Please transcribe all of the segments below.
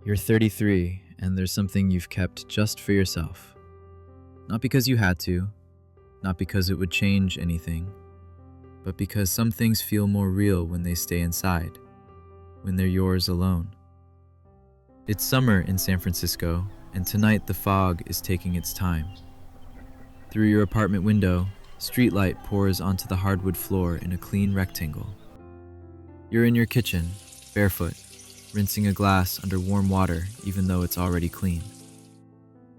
You're 33, and there's something you've kept just for yourself. Not because you had to, not because it would change anything, but because some things feel more real when they stay inside, when they're yours alone. It's summer in San Francisco, and tonight the fog is taking its time. Through your apartment window, streetlight pours onto the hardwood floor in a clean rectangle. You're in your kitchen, barefoot, rinsing a glass under warm water even though it's already clean.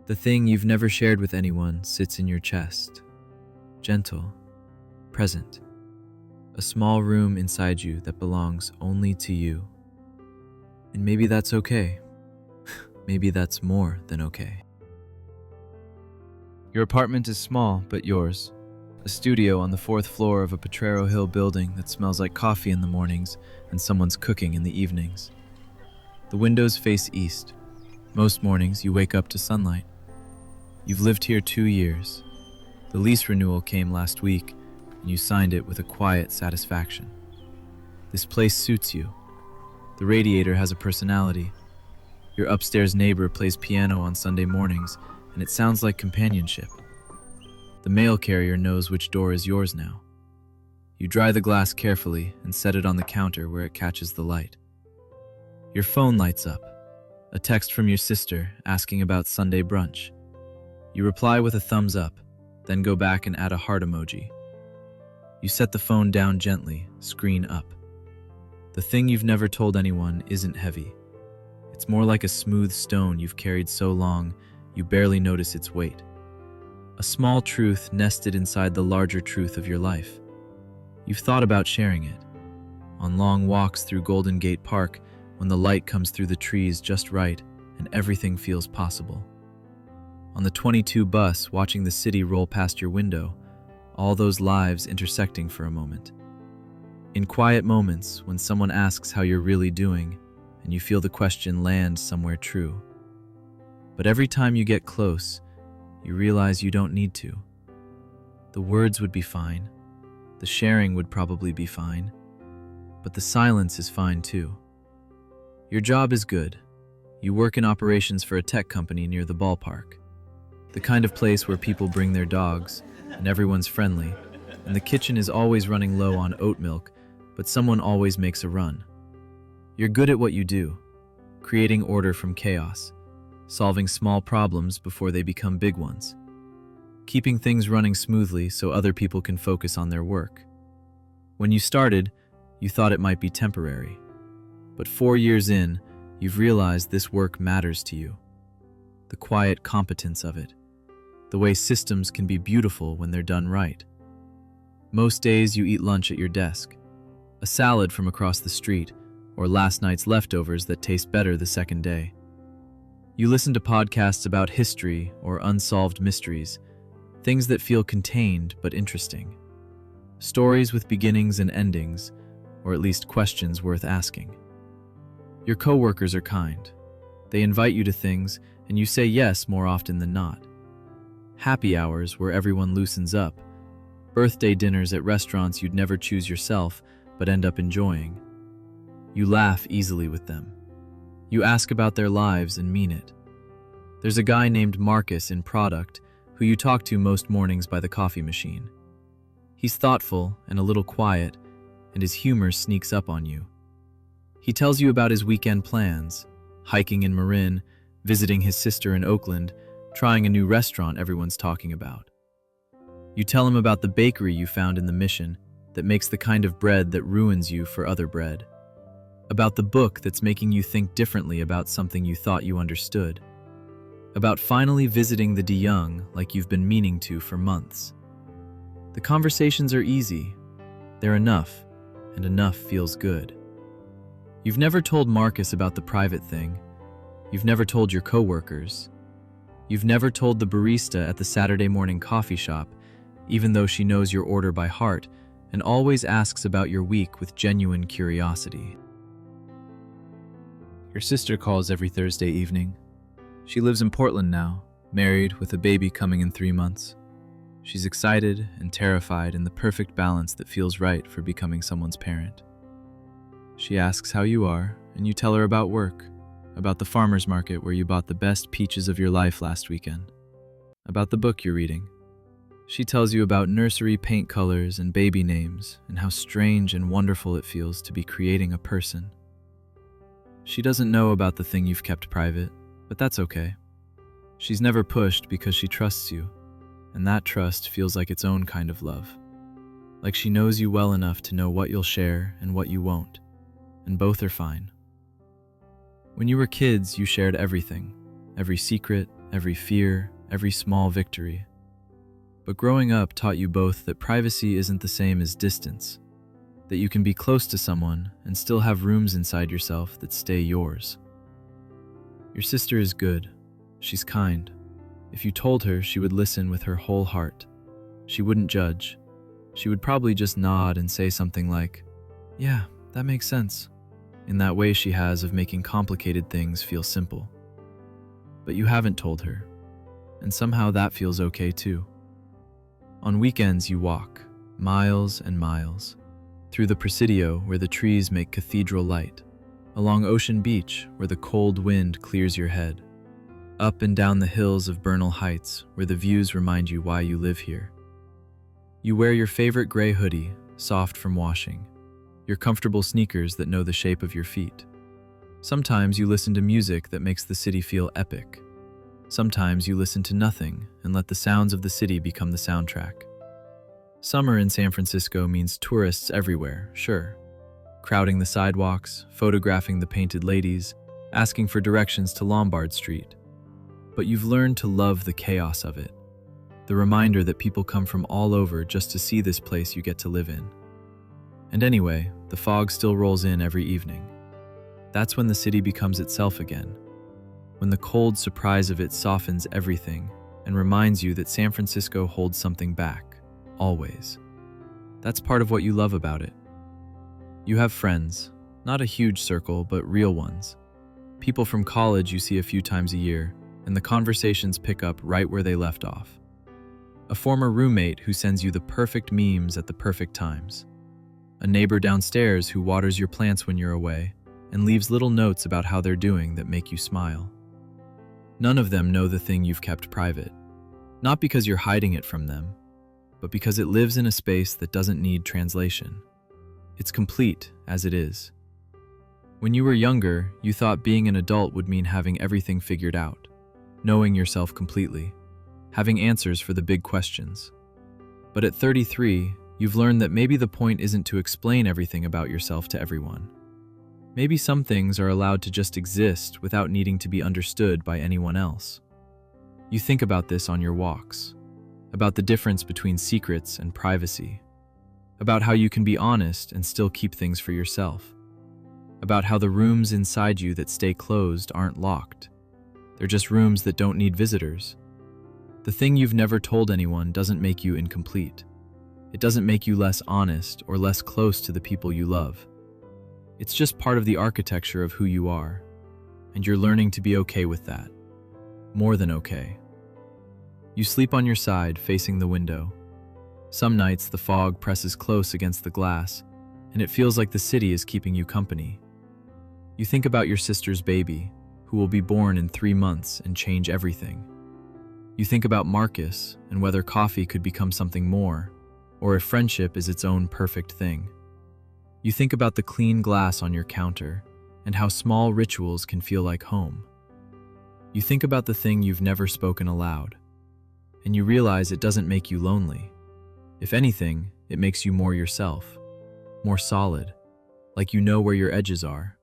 The thing you've never shared with anyone sits in your chest, gentle, present. A small room inside you that belongs only to you. And maybe that's okay. Maybe that's more than okay. Your apartment is small, but yours. A studio on the 4th floor of a Potrero Hill building that smells like coffee in the mornings and someone's cooking in the evenings. The windows face east. Most mornings you wake up to sunlight. You've lived here 2 years. The lease renewal came last week, and you signed it with a quiet satisfaction. This place suits you. The radiator has a personality. Your upstairs neighbor plays piano on Sunday mornings, and it sounds like companionship. The mail carrier knows which door is yours now. You dry the glass carefully and set it on the counter where it catches the light. Your phone lights up. A text from your sister asking about Sunday brunch. You reply with a thumbs up, then go back and add a heart emoji. You set the phone down gently, screen up. The thing you've never told anyone isn't heavy. It's more like a smooth stone you've carried so long you barely notice its weight. A small truth nested inside the larger truth of your life. You've thought about sharing it. On long walks through Golden Gate Park, when the light comes through the trees just right and everything feels possible. On the 22 bus, watching the city roll past your window, all those lives intersecting for a moment. In quiet moments, when someone asks how you're really doing, and you feel the question land somewhere true. But every time you get close, you realize you don't need to. The words would be fine. The sharing would probably be fine. But the silence is fine too. Your job is good. You work in operations for a tech company near the ballpark. The kind of place where people bring their dogs, and everyone's friendly, and the kitchen is always running low on oat milk, but someone always makes a run. You're good at what you do, creating order from chaos, solving small problems before they become big ones, keeping things running smoothly so other people can focus on their work. When you started, you thought it might be temporary. But 4 years in, you've realized this work matters to you. The quiet competence of it. The way systems can be beautiful when they're done right. Most days you eat lunch at your desk. A salad from across the street, or last night's leftovers that taste better the second day. You listen to podcasts about history or unsolved mysteries, things that feel contained but interesting. Stories with beginnings and endings, or at least questions worth asking. Your coworkers are kind. They invite you to things, and you say yes more often than not. Happy hours where everyone loosens up. Birthday dinners at restaurants you'd never choose yourself, but end up enjoying. You laugh easily with them. You ask about their lives and mean it. There's a guy named Marcus in product who you talk to most mornings by the coffee machine. He's thoughtful and a little quiet, and his humor sneaks up on you. He tells you about his weekend plans, hiking in Marin, visiting his sister in Oakland, trying a new restaurant everyone's talking about. You tell him about the bakery you found in the Mission that makes the kind of bread that ruins you for other bread. About the book that's making you think differently about something you thought you understood. About finally visiting the DeYoung like you've been meaning to for months. The conversations are easy. They're enough, and enough feels good. You've never told Marcus about the private thing. You've never told your coworkers. You've never told the barista at the Saturday morning coffee shop, even though she knows your order by heart and always asks about your week with genuine curiosity. Your sister calls every Thursday evening. She lives in Portland now, married with a baby coming in 3 months. She's excited and terrified in the perfect balance that feels right for becoming someone's parent. She asks how you are, and you tell her about work, about the farmer's market where you bought the best peaches of your life last weekend, about the book you're reading. She tells you about nursery paint colors and baby names and how strange and wonderful it feels to be creating a person. She doesn't know about the thing you've kept private, but that's okay. She's never pushed because she trusts you, and that trust feels like its own kind of love. Like she knows you well enough to know what you'll share and what you won't, and both are fine. When you were kids, you shared everything, every secret, every fear, every small victory. But growing up taught you both that privacy isn't the same as distance, that you can be close to someone and still have rooms inside yourself that stay yours. Your sister is good. She's kind. If you told her, she would listen with her whole heart. She wouldn't judge. She would probably just nod and say something like, "Yeah, that makes sense," in that way she has of making complicated things feel simple. But you haven't told her, and somehow that feels okay too. On weekends you walk, miles and miles, through the Presidio where the trees make cathedral light, along Ocean Beach where the cold wind clears your head, up and down the hills of Bernal Heights where the views remind you why you live here. You wear your favorite gray hoodie, soft from washing, your comfortable sneakers that know the shape of your feet. Sometimes you listen to music that makes the city feel epic. Sometimes you listen to nothing and let the sounds of the city become the soundtrack. Summer in San Francisco means tourists everywhere, sure. Crowding the sidewalks, photographing the painted ladies, asking for directions to Lombard Street. But you've learned to love the chaos of it. The reminder that people come from all over just to see this place you get to live in. And anyway, the fog still rolls in every evening. That's when the city becomes itself again. When the cold surprise of it softens everything and reminds you that San Francisco holds something back, always. That's part of what you love about it. You have friends, not a huge circle, but real ones. People from college you see a few times a year, and the conversations pick up right where they left off. A former roommate who sends you the perfect memes at the perfect times. A neighbor downstairs who waters your plants when you're away and leaves little notes about how they're doing that make you smile. None of them know the thing you've kept private. Not because you're hiding it from them, but because it lives in a space that doesn't need translation. It's complete as it is. When you were younger, you thought being an adult would mean having everything figured out, knowing yourself completely, having answers for the big questions. But at 33, you've learned that maybe the point isn't to explain everything about yourself to everyone. Maybe some things are allowed to just exist without needing to be understood by anyone else. You think about this on your walks, about the difference between secrets and privacy, about how you can be honest and still keep things for yourself, about how the rooms inside you that stay closed aren't locked. They're just rooms that don't need visitors. The thing you've never told anyone doesn't make you incomplete. It doesn't make you less honest or less close to the people you love. It's just part of the architecture of who you are, and you're learning to be okay with that. More than okay. You sleep on your side, facing the window. Some nights the fog presses close against the glass, and it feels like the city is keeping you company. You think about your sister's baby, who will be born in 3 months and change everything. You think about Marcus and whether coffee could become something more, or if friendship is its own perfect thing. You think about the clean glass on your counter and how small rituals can feel like home. You think about the thing you've never spoken aloud, and you realize it doesn't make you lonely. If anything, it makes you more yourself, more solid, like you know where your edges are.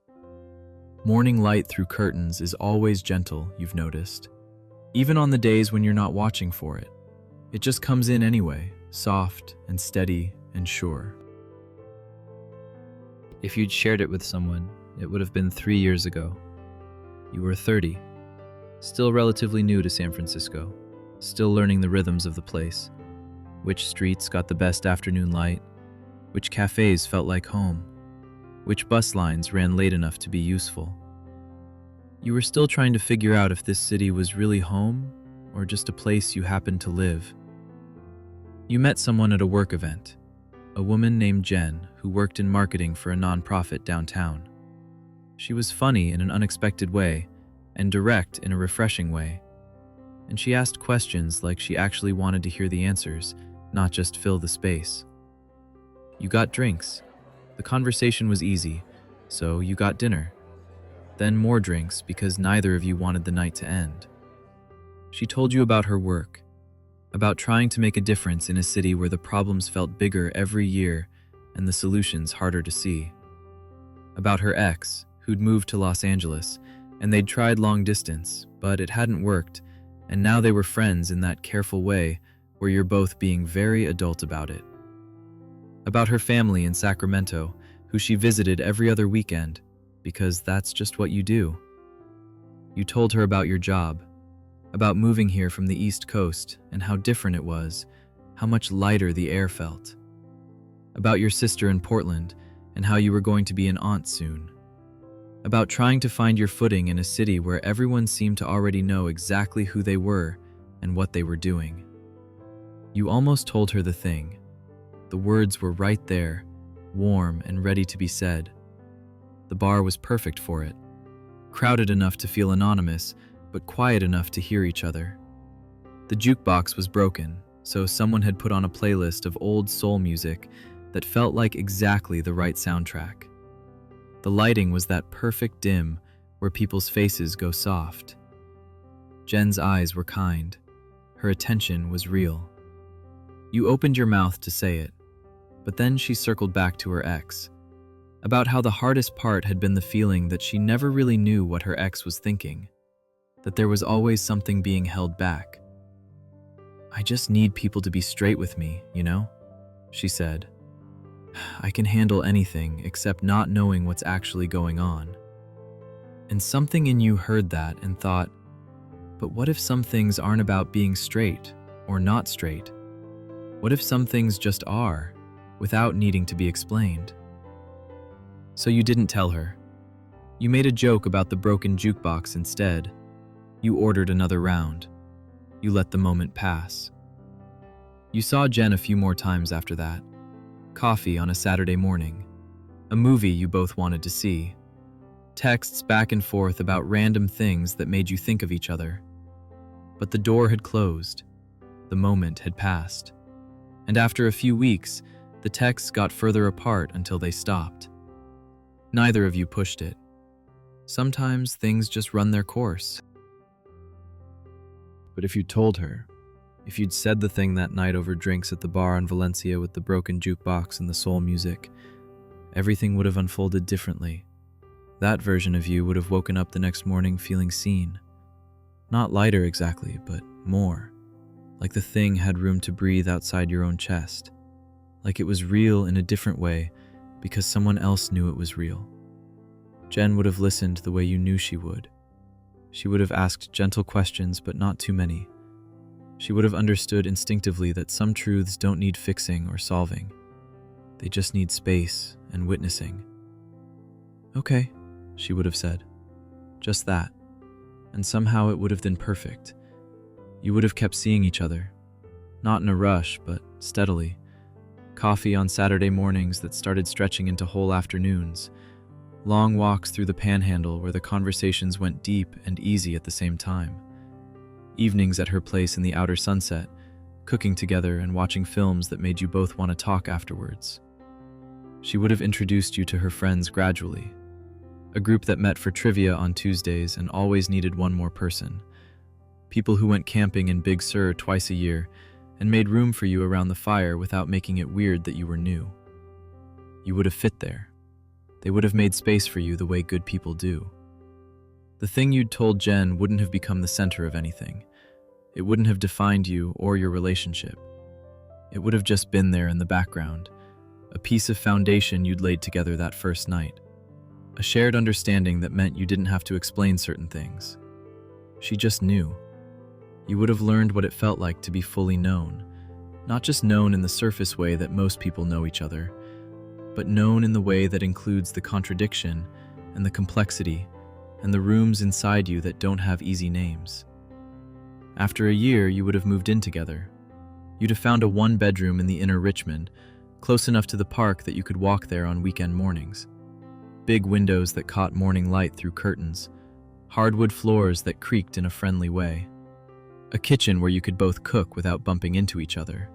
Morning light through curtains is always gentle, you've noticed. Even on the days when you're not watching for it. It just comes in anyway, soft and steady and sure. If you'd shared it with someone, it would have been 3 years ago. You were 30, still relatively new to San Francisco, still learning the rhythms of the place. Which streets got the best afternoon light, which cafes felt like home, which bus lines ran late enough to be useful. You were still trying to figure out if this city was really home or just a place you happened to live. You met someone at a work event, a woman named Jen who worked in marketing for a nonprofit downtown. She was funny in an unexpected way and direct in a refreshing way. And she asked questions like she actually wanted to hear the answers, not just fill the space. You got drinks. The conversation was easy, so you got dinner. Then more drinks because neither of you wanted the night to end. She told you about her work, about trying to make a difference in a city where the problems felt bigger every year and the solutions harder to see. About her ex, who'd moved to Los Angeles, and they'd tried long distance, but it hadn't worked, and now they were friends in that careful way where you're both being very adult about it. About her family in Sacramento, who she visited every other weekend, because that's just what you do. You told her about your job, about moving here from the East Coast and how different it was, how much lighter the air felt. About your sister in Portland and how you were going to be an aunt soon. About trying to find your footing in a city where everyone seemed to already know exactly who they were and what they were doing. You almost told her the thing. The words were right there, warm and ready to be said. The bar was perfect for it, crowded enough to feel anonymous, but quiet enough to hear each other. The jukebox was broken, so someone had put on a playlist of old soul music that felt like exactly the right soundtrack. The lighting was that perfect dim where people's faces go soft. Jen's eyes were kind. Her attention was real. You opened your mouth to say it, but then she circled back to her ex, about how the hardest part had been the feeling that she never really knew what her ex was thinking, that there was always something being held back. "I just need people to be straight with me, you know?" she said. "I can handle anything except not knowing what's actually going on." And something in you heard that and thought, but what if some things aren't about being straight or not straight? What if some things just are, without needing to be explained? So you didn't tell her. You made a joke about the broken jukebox instead. You ordered another round. You let the moment pass. You saw Jen a few more times after that. Coffee on a Saturday morning. A movie you both wanted to see. Texts back and forth about random things that made you think of each other. But the door had closed. The moment had passed. And after a few weeks, the texts got further apart until they stopped. Neither of you pushed it. Sometimes things just run their course. But if you'd told her, if you'd said the thing that night over drinks at the bar in Valencia with the broken jukebox and the soul music, everything would have unfolded differently. That version of you would have woken up the next morning feeling seen. Not lighter exactly, but more. Like the thing had room to breathe outside your own chest. Like it was real in a different way because someone else knew it was real. Jen would have listened the way you knew she would. She would have asked gentle questions, but not too many. She would have understood instinctively that some truths don't need fixing or solving. They just need space and witnessing. "Okay," she would have said. Just that. And somehow it would have been perfect. You would have kept seeing each other. Not in a rush, but steadily. Coffee on Saturday mornings that started stretching into whole afternoons. Long walks through the Panhandle where the conversations went deep and easy at the same time. Evenings at her place in the outer sunset, cooking together and watching films that made you both want to talk afterwards. She would have introduced you to her friends gradually. A group that met for trivia on Tuesdays and always needed one more person. People who went camping in Big Sur twice a year and made room for you around the fire without making it weird that you were new. You would have fit there. They would have made space for you the way good people do. The thing you'd told Jen wouldn't have become the center of anything. It wouldn't have defined you or your relationship. It would have just been there in the background, a piece of foundation you'd laid together that first night. A shared understanding that meant you didn't have to explain certain things. She just knew. You would have learned what it felt like to be fully known, not just known in the surface way that most people know each other, but known in the way that includes the contradiction and the complexity and the rooms inside you that don't have easy names. After a year, you would have moved in together. You'd have found a one-bedroom in the inner Richmond, close enough to the park that you could walk there on weekend mornings. big windows that caught morning light through curtains, hardwood floors that creaked in a friendly way, a kitchen where you could both cook without bumping into each other.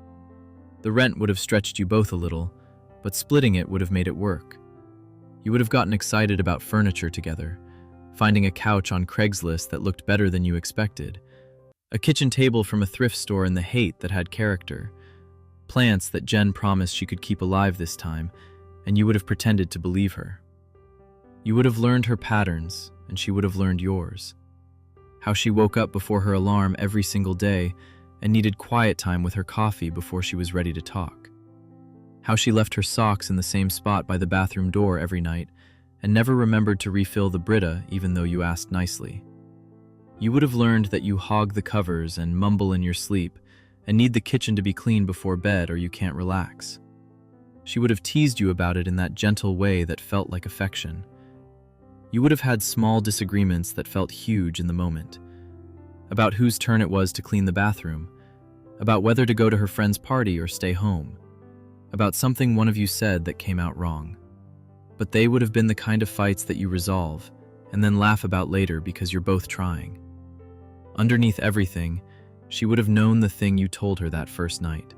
The rent would have stretched you both a little, but splitting it would have made it work. You would have gotten excited about furniture together, finding a couch on Craigslist that looked better than you expected, a kitchen table from a thrift store in the Haight that had character, plants that Jen promised she could keep alive this time, and you would have pretended to believe her. You would have learned her patterns, and she would have learned yours. How she woke up before her alarm every single day and needed quiet time with her coffee before she was ready to talk. How she left her socks in the same spot by the bathroom door every night and never remembered to refill the Brita even though you asked nicely. You would have learned that you hog the covers and mumble in your sleep and need the kitchen to be clean before bed or you can't relax. She would have teased you about it in that gentle way that felt like affection. You would have had small disagreements that felt huge in the moment. About whose turn it was to clean the bathroom, about whether to go to her friend's party or stay home, about something one of you said that came out wrong. But they would have been the kind of fights that you resolve and then laugh about later because you're both trying. Underneath everything, she would have known the thing you told her that first night.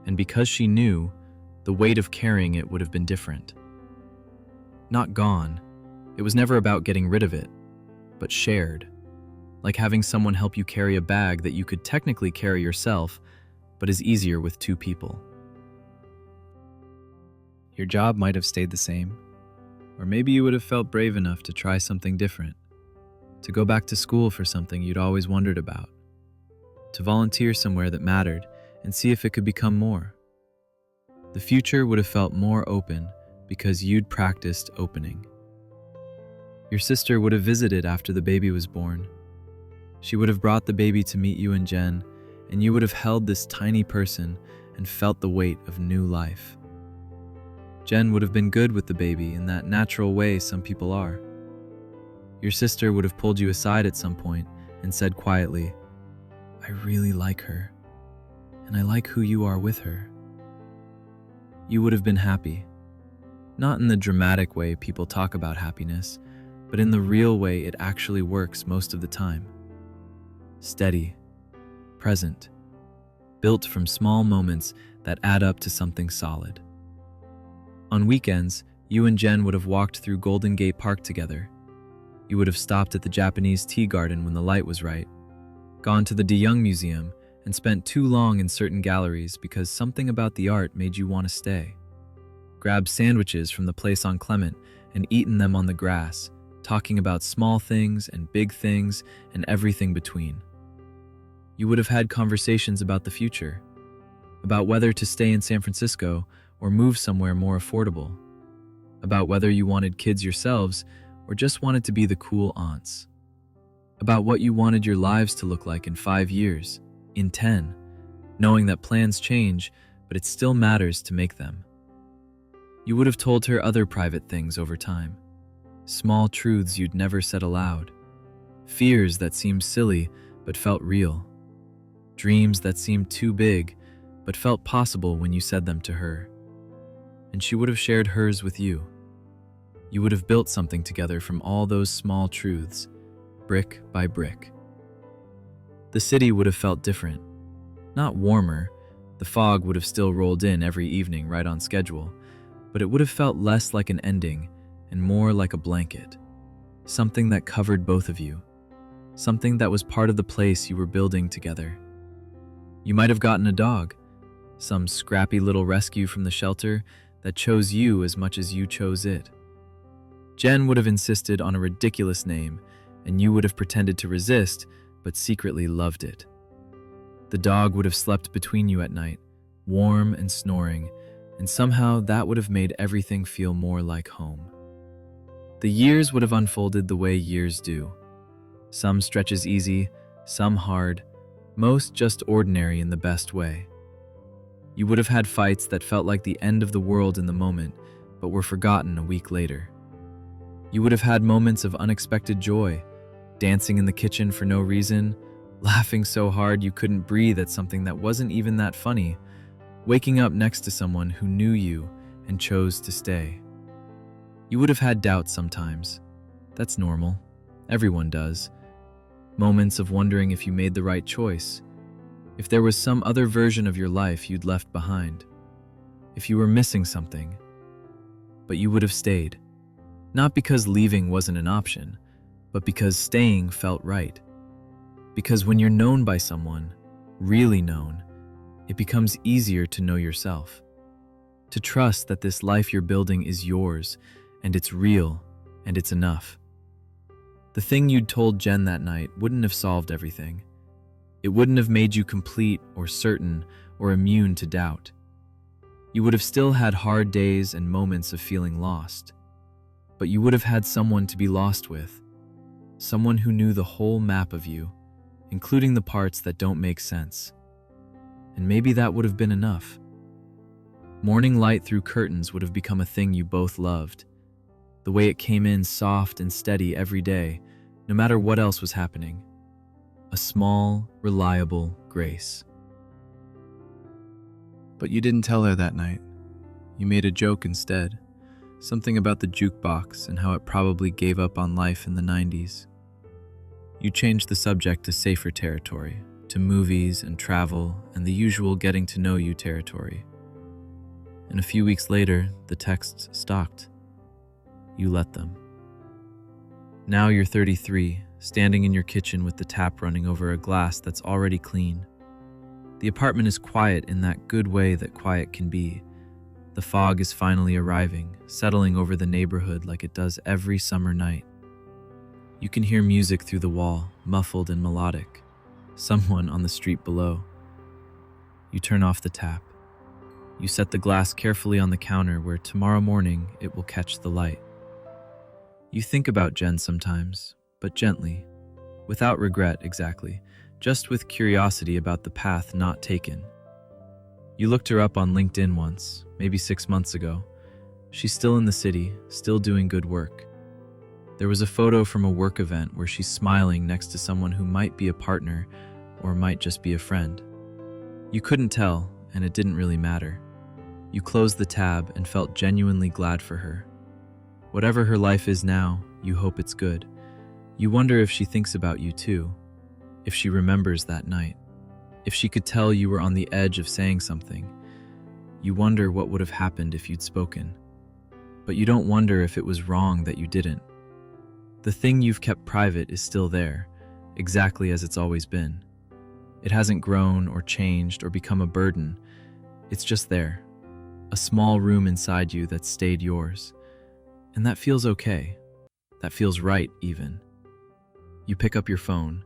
And because she knew, the weight of carrying it would have been different. Not gone. It was never about getting rid of it, but shared. Like having someone help you carry a bag that you could technically carry yourself, but is easier with two people. Your job might have stayed the same, or maybe you would have felt brave enough to try something different, to go back to school for something you'd always wondered about, to volunteer somewhere that mattered and see if it could become more. The future would have felt more open because you'd practiced opening. Your sister would have visited after the baby was born. She would have brought the baby to meet you and Jen, and you would have held this tiny person and felt the weight of new life. Jen would have been good with the baby in that natural way some people are. Your sister would have pulled you aside at some point and said quietly, "I really like her, and I like who you are with her." You would have been happy. Not in the dramatic way people talk about happiness, but in the real way it actually works most of the time. Steady, present, built from small moments that add up to something solid. On weekends, you and Jen would have walked through Golden Gate Park together. You would have stopped at the Japanese tea garden when the light was right, gone to the De Young Museum, and spent too long in certain galleries because something about the art made you want to stay. Grabbed sandwiches from the place on Clement and eaten them on the grass, talking about small things and big things and everything between. You would have had conversations about the future, about whether to stay in San Francisco or move somewhere more affordable, about whether you wanted kids yourselves or just wanted to be the cool aunts, about what you wanted your lives to look like in 5 years, in 10, knowing that plans change, but it still matters to make them. You would have told her other private things over time, small truths you'd never said aloud, fears that seemed silly but felt real, dreams that seemed too big but felt possible when you said them to her. And she would have shared hers with you. You would have built something together from all those small truths, brick by brick. The city would have felt different. Not warmer, the fog would have still rolled in every evening right on schedule, but it would have felt less like an ending and more like a blanket, something that covered both of you, something that was part of the place you were building together. You might have gotten a dog, some scrappy little rescue from the shelter that chose you as much as you chose it. Jen would have insisted on a ridiculous name, and you would have pretended to resist, but secretly loved it. The dog would have slept between you at night, warm and snoring, and somehow that would have made everything feel more like home. The years would have unfolded the way years do. Some stretches easy, some hard, most just ordinary in the best way. You would have had fights that felt like the end of the world in the moment, but were forgotten a week later. You would have had moments of unexpected joy, dancing in the kitchen for no reason, laughing so hard you couldn't breathe at something that wasn't even that funny, waking up next to someone who knew you and chose to stay. You would have had doubts sometimes. That's normal. Everyone does. Moments of wondering if you made the right choice, if there was some other version of your life you'd left behind, if you were missing something. But you would have stayed. Not because leaving wasn't an option, but because staying felt right. Because when you're known by someone, really known, it becomes easier to know yourself. To trust that this life you're building is yours, and it's real, and it's enough. The thing you'd told Jen that night wouldn't have solved everything. It wouldn't have made you complete or certain or immune to doubt. You would have still had hard days and moments of feeling lost. But you would have had someone to be lost with. Someone who knew the whole map of you, including the parts that don't make sense. And maybe that would have been enough. Morning light through curtains would have become a thing you both loved. The way it came in soft and steady every day, no matter what else was happening. A small, reliable grace. But you didn't tell her that night. You made a joke instead. Something about the jukebox and how it probably gave up on life in the 90s. You changed the subject to safer territory, to movies and travel and the usual getting to know you territory. And a few weeks later, the texts stopped. You let them. Now you're 33, standing in your kitchen with the tap running over a glass that's already clean. The apartment is quiet in that good way that quiet can be. The fog is finally arriving, settling over the neighborhood like it does every summer night. You can hear music through the wall, muffled and melodic. Someone on the street below. You turn off the tap. You set the glass carefully on the counter where tomorrow morning it will catch the light. You think about Jen sometimes, but gently, without regret exactly, just with curiosity about the path not taken. You looked her up on LinkedIn once, maybe 6 months ago. She's still in the city, still doing good work. There was a photo from a work event where she's smiling next to someone who might be a partner or might just be a friend. You couldn't tell, and it didn't really matter. You closed the tab and felt genuinely glad for her. Whatever her life is now, you hope it's good. You wonder if she thinks about you too, if she remembers that night, if she could tell you were on the edge of saying something. You wonder what would have happened if you'd spoken. But you don't wonder if it was wrong that you didn't. The thing you've kept private is still there, exactly as it's always been. It hasn't grown or changed or become a burden. It's just there, a small room inside you that stayed yours. And that feels okay. That feels right, even. You pick up your phone.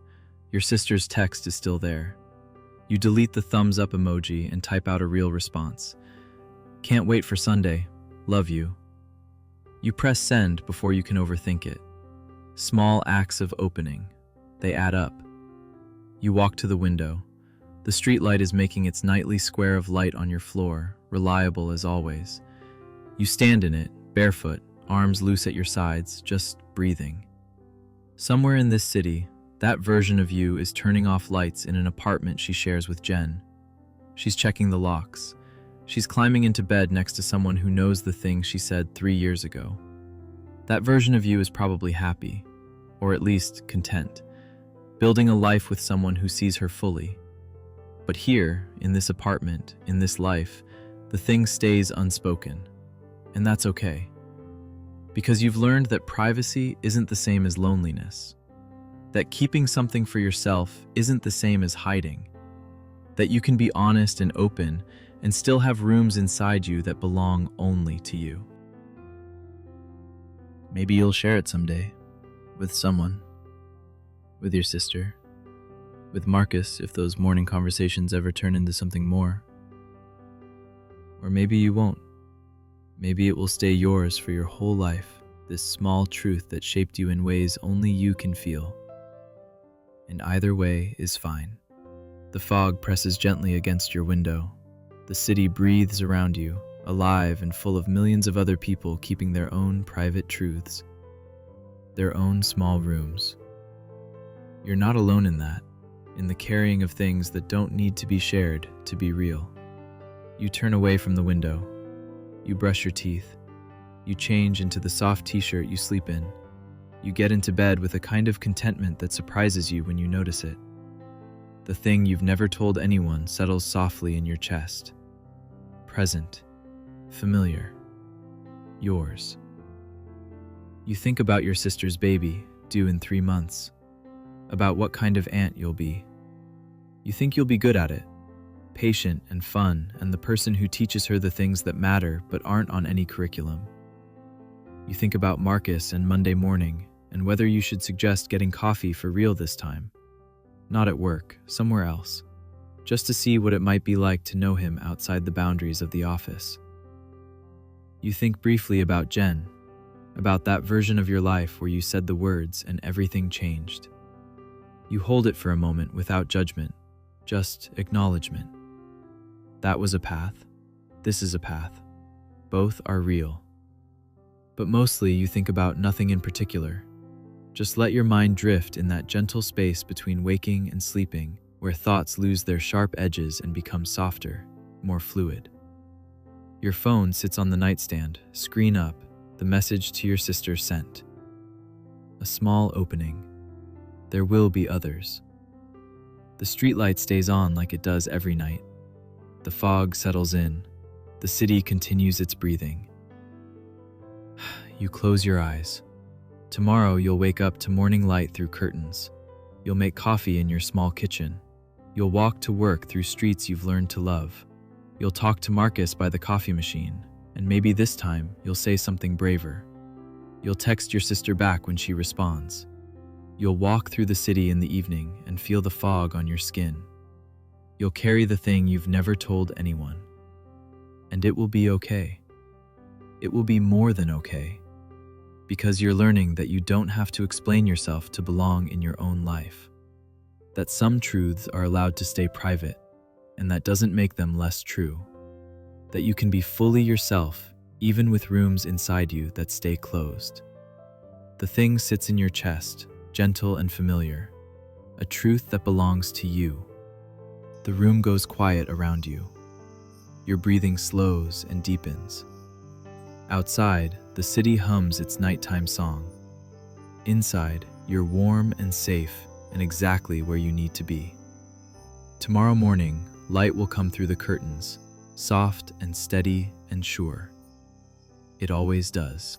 Your sister's text is still there. You delete the thumbs up emoji and type out a real response. Can't wait for Sunday. Love you. You press send before you can overthink it. Small acts of opening. They add up. You walk to the window. The streetlight is making its nightly square of light on your floor, reliable as always. You stand in it, barefoot, arms loose at your sides, just breathing. Somewhere in this city, that version of you is turning off lights in an apartment she shares with Jen. She's checking the locks. She's climbing into bed next to someone who knows the thing she said 3 years ago. That version of you is probably happy, or at least content, building a life with someone who sees her fully. But here, in this apartment, in this life, the thing stays unspoken. And that's okay. Because you've learned that privacy isn't the same as loneliness. That keeping something for yourself isn't the same as hiding. That you can be honest and open and still have rooms inside you that belong only to you. Maybe you'll share it someday, with someone, with your sister, with Marcus if those morning conversations ever turn into something more. Or maybe you won't. Maybe it will stay yours for your whole life, this small truth that shaped you in ways only you can feel. And either way is fine. The fog presses gently against your window. The city breathes around you, alive and full of millions of other people keeping their own private truths, their own small rooms. You're not alone in that, in the carrying of things that don't need to be shared to be real. You turn away from the window. You brush your teeth. You change into the soft t-shirt you sleep in. You get into bed with a kind of contentment that surprises you when you notice it. The thing you've never told anyone settles softly in your chest. Present. Familiar. Yours. You think about your sister's baby, due in 3 months. About what kind of aunt you'll be. You think you'll be good at it. Patient and fun, and the person who teaches her the things that matter but aren't on any curriculum. You think about Marcus and Monday morning, and whether you should suggest getting coffee for real this time. Not at work, somewhere else. Just to see what it might be like to know him outside the boundaries of the office. You think briefly about Jen, about that version of your life where you said the words and everything changed. You hold it for a moment without judgment, just acknowledgement. That was a path. This is a path. Both are real. But mostly you think about nothing in particular. Just let your mind drift in that gentle space between waking and sleeping, where thoughts lose their sharp edges and become softer, more fluid. Your phone sits on the nightstand, screen up, the message to your sister sent. A small opening. There will be others. The streetlight stays on like it does every night. The fog settles in. The city continues its breathing. You close your eyes. Tomorrow you'll wake up to morning light through curtains. You'll make coffee in your small kitchen. You'll walk to work through streets you've learned to love. You'll talk to Marcus by the coffee machine, and maybe this time you'll say something braver. You'll text your sister back when she responds. You'll walk through the city in the evening and feel the fog on your skin. You'll carry the thing you've never told anyone. And it will be okay. It will be more than okay. Because you're learning that you don't have to explain yourself to belong in your own life. That some truths are allowed to stay private, and that doesn't make them less true. That you can be fully yourself, even with rooms inside you that stay closed. The thing sits in your chest, gentle and familiar, a truth that belongs to you. The room goes quiet around you. Your breathing slows and deepens. Outside, the city hums its nighttime song. Inside, you're warm and safe and exactly where you need to be. Tomorrow morning, light will come through the curtains, soft and steady and sure. It always does.